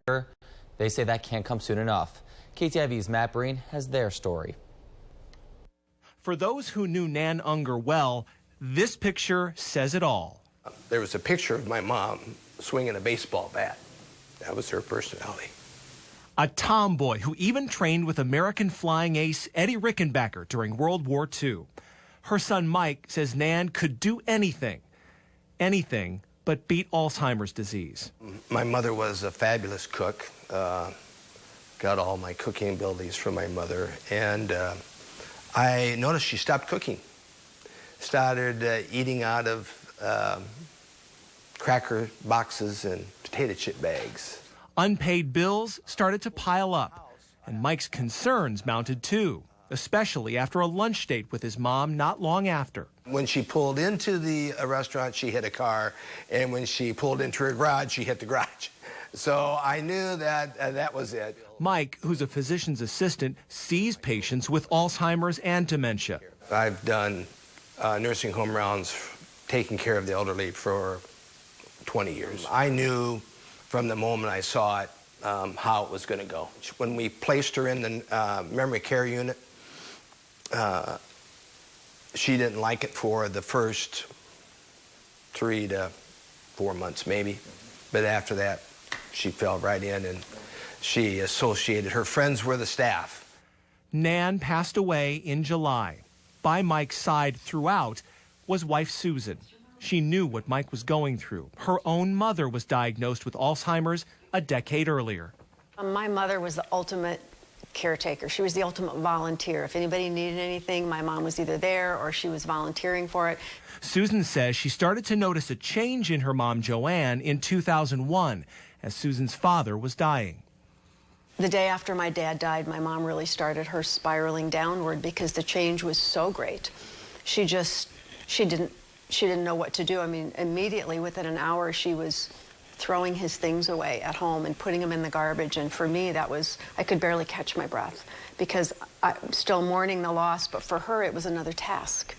Unger. They say that can't come soon enough. KTIV's Matt Breen has their story. For those who knew Nan Unger well, this picture says it all. There was a picture of my mom swinging a baseball bat. That was her personality. A tomboy who even trained with American flying ace Eddie Rickenbacker during World War II. Her son Mike says Nan could do anything but beat Alzheimer's disease. My mother was a fabulous cook. Got all my cooking abilities from my mother. And I noticed she stopped cooking. Started eating out of cracker boxes and potato chip bags. Unpaid bills started to pile up, and Mike's concerns mounted too, especially after a lunch date with his mom not long after. When she pulled into the restaurant, she hit a car, and when she pulled into her garage, she hit the garage. So I knew that that was it. Mike, who's a physician's assistant, sees patients with Alzheimer's and dementia. I've done nursing home rounds taking care of the elderly for 20 years. I knew from the moment I saw it how it was going to go. When we placed her in the memory care unit, she didn't like it for the first 3 to 4 months maybe, but after that she fell right in and she associated. Her friends were the staff. Nan passed away in July. By Mike's side throughout was wife Susan. She knew what Mike was going through. Her own mother was diagnosed with Alzheimer's a decade earlier. My mother was the ultimate caretaker. She was the ultimate volunteer. If anybody needed anything, my mom was either there or she was volunteering for it. Susan says she started to notice a change in her mom, Joanne, in 2001 as Susan's father was dying. The day after my dad died, my mom really started her spiraling downward because the change was so great. She didn't know what to do. I mean, immediately within an hour, she was throwing his things away at home and putting them in the garbage. And for me, that was, I could barely catch my breath because I'm still mourning the loss, but for her, it was another task.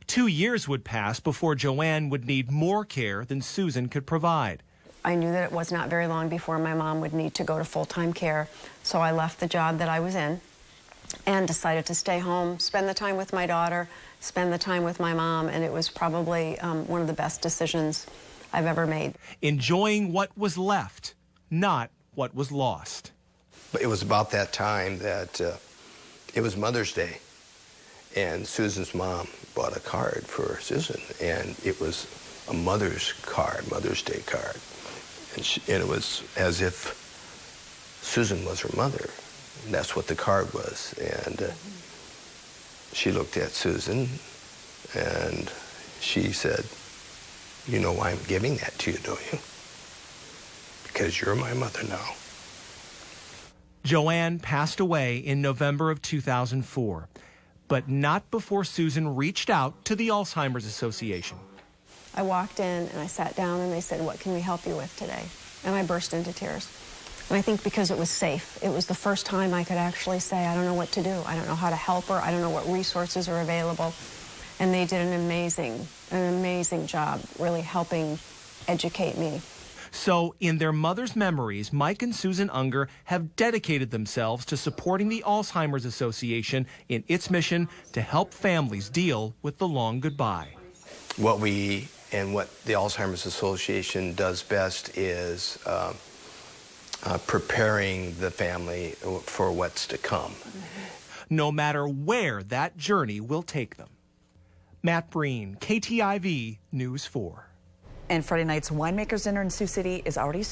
2 years would pass before Joanne would need more care than Susan could provide. I knew that it was not very long before my mom would need to go to full-time care, so I left the job that I was in and decided to stay home, spend the time with my daughter, spend the time with my mom, and it was probably one of the best decisions I've ever made. Enjoying what was left, not what was lost. But it was about that time that it was Mother's Day, and Susan's mom bought a card for Susan, and it was a Mother's card, Mother's Day card. And it was as if Susan was her mother. And that's what the card was. And she looked at Susan and she said, "You know why I'm giving that to you, don't you? Because you're my mother now." Joanne passed away in November of 2004, but not before Susan reached out to the Alzheimer's Association. I walked in and I sat down and they said, "What can we help you with today?" And I burst into tears. And I think because it was safe, it was the first time I could actually say, I don't know what to do. I don't know how to help her. I don't know what resources are available. And they did an amazing job really helping educate me. So in their mother's memories, Mike and Susan Unger have dedicated themselves to supporting the Alzheimer's Association in its mission to help families deal with the long goodbye. What the Alzheimer's Association does best is preparing the family for what's to come. No matter where that journey will take them. Matt Breen, KTIV News 4. And Friday night's Winemakers Dinner in Sioux City is already